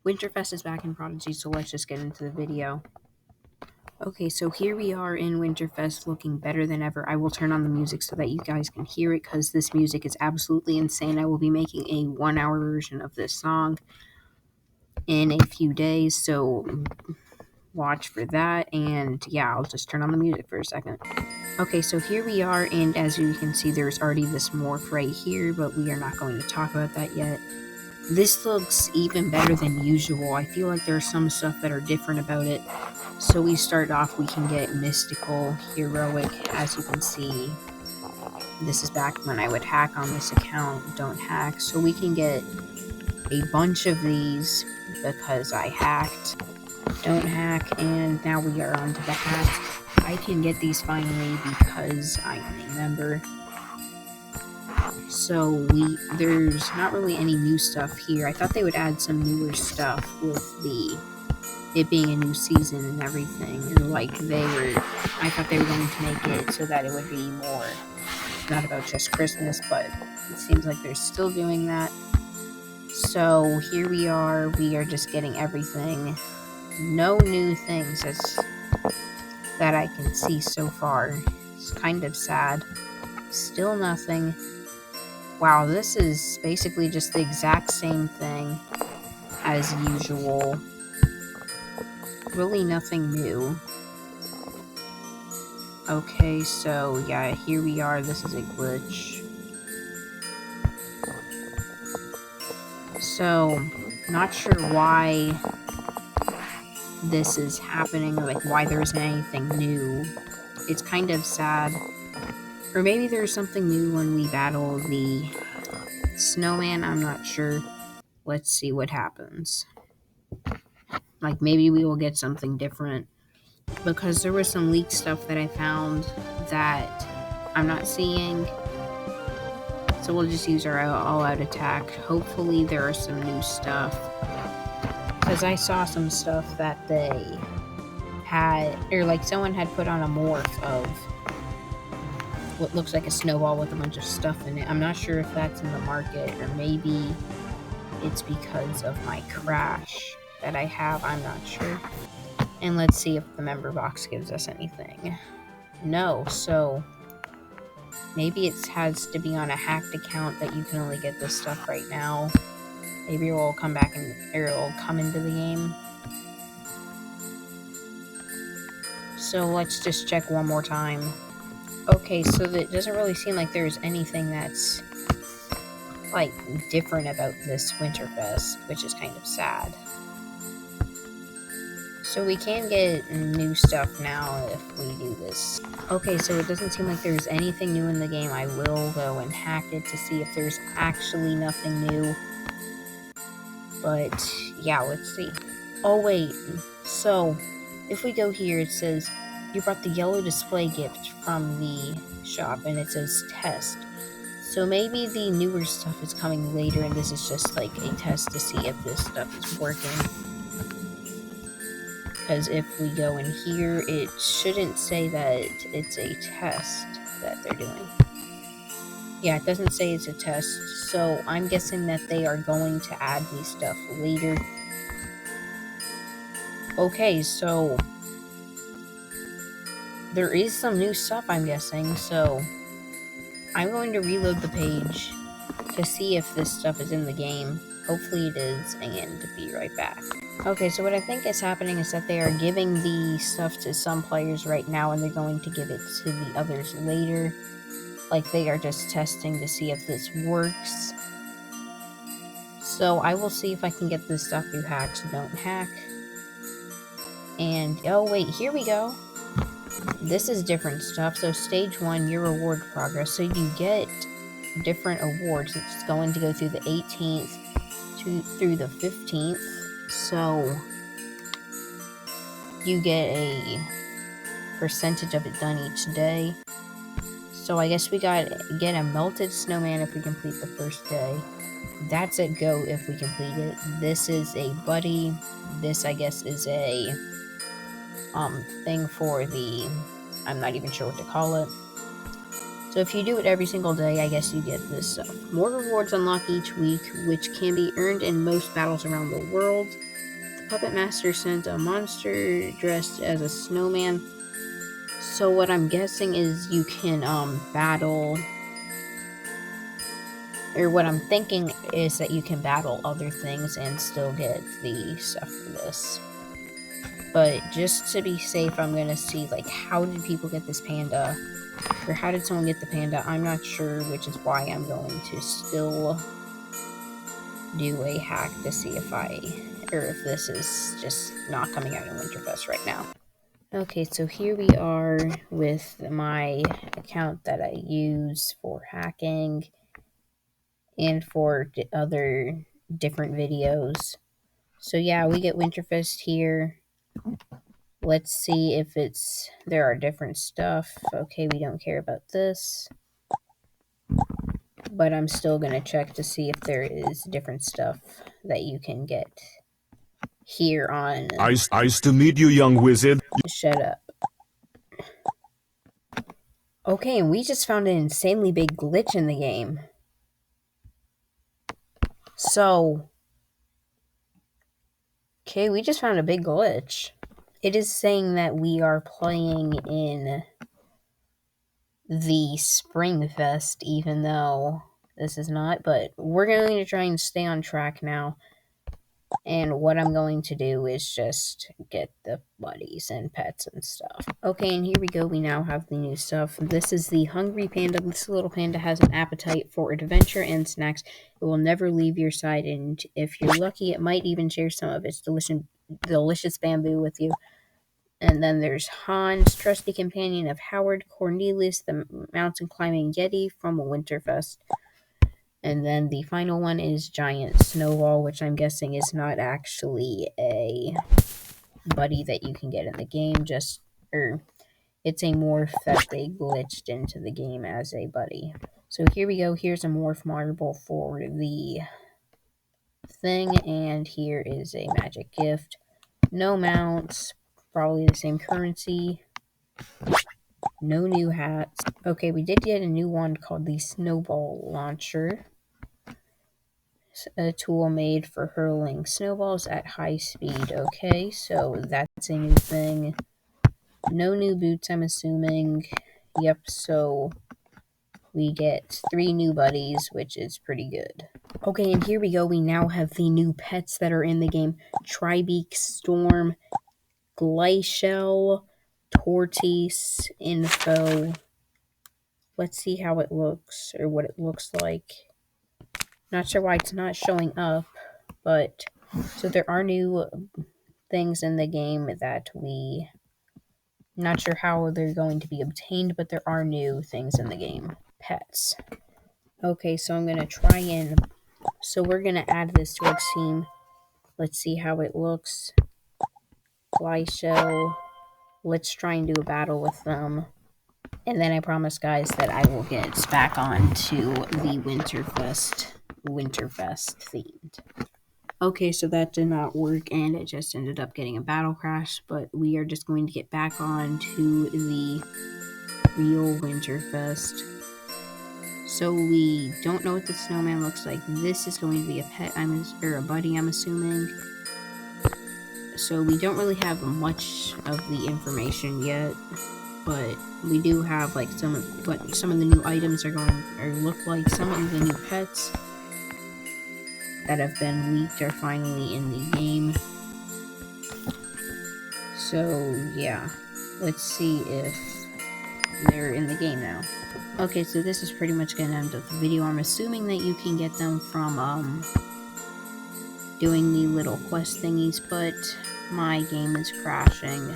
Winterfest is back in Prodigy, so let's just get into the video. Okay, so here we are in Winterfest looking better than ever. I will turn on the music so that you guys can hear it because this music is absolutely insane. I will be making a 1-hour version of this song in a few days, so watch for that. And yeah, I'll just turn on the music for a second. Okay, so here we are, and as you can see, there's already this morph right here, but we are not going to talk about that yet. This looks even better than usual. I feel like there's some stuff that are different about it. So we start off, we can get mystical, heroic, as you can see. This is back when I would hack on this account, don't hack. So we can get a bunch of these because I hacked, don't hack, and now we are on to the hacks. I can get these finally because I am a member. So there's not really any new stuff here. I thought they would add some newer stuff with it being a new season and everything. And I thought they were going to make it so that it would be more, not about just Christmas, but it seems like they're still doing that. So here we are just getting everything. No new things that I can see so far. It's kind of sad. Still nothing. Wow, this is basically just the exact same thing as usual. Really nothing new. Okay, so yeah, here we are. This is a glitch. So, not sure why this is happening, or why there isn't anything new. It's kind of sad. Or maybe there's something new when we battle the snowman, I'm not sure. Let's see what happens. Maybe we will get something different. Because there was some leaked stuff that I found that I'm not seeing. So we'll just use our all-out attack. Hopefully there are some new stuff. Because I saw some stuff that they had, or someone had put on a morph of what looks like a snowball with a bunch of stuff in it. I'm not sure if that's in the market, or maybe it's because of my crash that I have. I'm not sure. And let's see if the member box gives us anything. No, so maybe it has to be on a hacked account that you can only get this stuff right now. Maybe it will come back or it will come into the game. So let's just check one more time. Okay, so it doesn't really seem like there's anything that's different about this Winterfest, which is kind of sad. So we can get new stuff now if we do this. Okay, so it doesn't seem like there's anything new in the game. I will go and hack it to see if there's actually nothing new. But yeah, let's see. Oh wait, so if we go here, it says you brought the yellow display gift from the shop, and it says test. So maybe the newer stuff is coming later, and this is just a test to see if this stuff is working. Because if we go in here, it shouldn't say that it's a test that they're doing. Yeah, it doesn't say it's a test, so I'm guessing that they are going to add these stuff later. Okay, so there is some new stuff, I'm guessing, so I'm going to reload the page to see if this stuff is in the game. Hopefully it is, and be right back. Okay, so what I think is happening is that they are giving the stuff to some players right now, and they're going to give it to the others later. They are just testing to see if this works. So I will see if I can get this stuff through hacks, don't hack. And, oh wait, here we go. This is different stuff. So stage 1, your reward progress. So you get different awards. It's going to go through the 18th through the 15th. So you get a percentage of it done each day. So I guess we get a melted snowman if we complete the first day. That's a go if we complete it. This is a buddy. This, I guess, is a thing for the, I'm not even sure what to call it. So if you do it every single day, I guess you get this stuff. More rewards unlock each week, which can be earned in most battles around the world. The Puppet Master sent a monster dressed as a snowman. So what I'm guessing is you can battle, or what I'm thinking is that you can battle other things and still get the stuff for this. But just to be safe, I'm gonna see, like, how did people get this panda? Or how did someone get the panda? I'm not sure, which is why I'm going to still do a hack to see if if this is just not coming out in Winterfest right now. Okay, so here we are with my account that I use for hacking and for other different videos. So yeah, we get Winterfest here. Let's see if there are different stuff. Okay, we don't care about this. But I'm still going to check to see if there is different stuff that you can get here on... Nice to meet you, young wizard. Shut up. Okay, and we just found an insanely big glitch in the game. So... Okay, we just found a big glitch. It is saying that we are playing in the Springfest, even though this is not, but we're going to try and stay on track now. And what I'm going to do is just get the buddies and pets and stuff. Okay, and here we go. We now have the new stuff. This is the Hungry Panda. This little panda has an appetite for adventure and snacks. It will never leave your side, and if you're lucky, it might even share some of its delicious bamboo with you. And then there's Hans, trusty companion of Howard, Cornelius, the mountain climbing yeti from Winterfest. And then the final one is Giant Snowball, which I'm guessing is not actually a buddy that you can get in the game, it's a morph that they glitched into the game as a buddy. So here we go. Here's a morph marble for the thing, and here is a magic gift. No mounts, probably the same currency. No new hats. Okay, we did get a new one called the Snowball Launcher. A tool made for hurling snowballs at high speed. Okay, so that's a new thing. No new boots, I'm assuming. Yep, so we get 3 new buddies, which is pretty good. Okay, and here we go. We now have the new pets that are in the game. Tribeak, Storm, Glacial, Tortoise, Info. Let's see how it looks, or what it looks like. Not sure why it's not showing up, but so there are new things in the game that not sure how they're going to be obtained, but there are new things in the game. Pets. Okay, so I'm gonna so we're gonna add this to our team. Let's see how it looks. Glacial. Let's try and do a battle with them. And then I promise, guys, that I will get back on to the Winterfest themed. Okay, so that did not work, and it just ended up getting a battle crash, but we are just going to get back on to the real Winterfest. So we don't know what the snowman looks like. This is going to be a pet, or a buddy, I'm assuming. So we don't really have much of the information yet, but we do have like what some of the new items are look like. Some of the new pets that have been leaked are finally in the game. So yeah, let's see if they're in the game now. Okay, so this is pretty much gonna end up the video. I'm assuming that you can get them from doing the little quest thingies, but my game is crashing,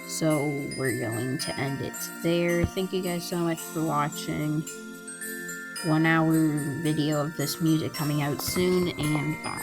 so we're going to end it there. Thank you guys so much for watching. 1 hour video of this music coming out soon, and bye.